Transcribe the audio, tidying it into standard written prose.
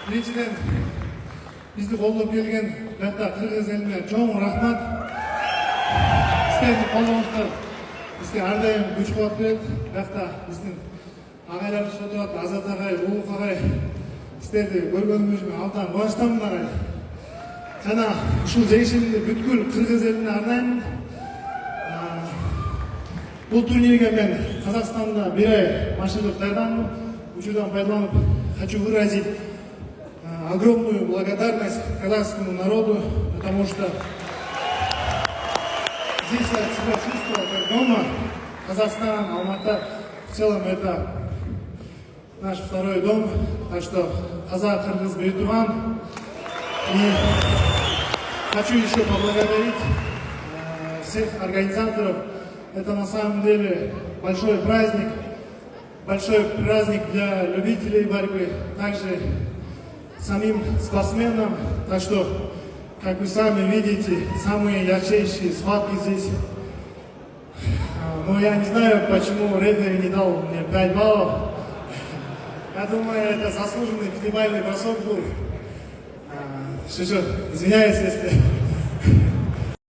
Birinchidan bizni qo'llab kelgan katta qirg'iz eline cho'ng rahmat. Sizlarning qo'llashinglar bizga har doim kuch-quvvat beradi. Katta bizning ағайlarimiz o'tiradi, Azat ағай, Ulug' ағай. Sizlarni ko'rganimizga aldan quvonchdaman ағай. Жана ушул жеңишимди бүткүл кыргыз элине арнаймын. Бул турнирге мен Казакстанда бир ай машыгып даярдандым. Учурдан пайдаланып хочу выразить огромную благодарность казахскому народу, потому что здесь я себя чувствовал как дома. Казахстан, Алматы, в целом это наш второй дом. Так что казах, кыргыз, бейтурган. И хочу еще поблагодарить всех организаторов. Это на самом деле большой праздник для любителей борьбы, также самим спортсменам. Так что, как вы сами видите, самые ярчайшие схватки здесь. Но я не знаю, почему рефери не дал мне 5 баллов. Я думаю, это заслуженный пятибалльный бросок был. Извиняюсь, если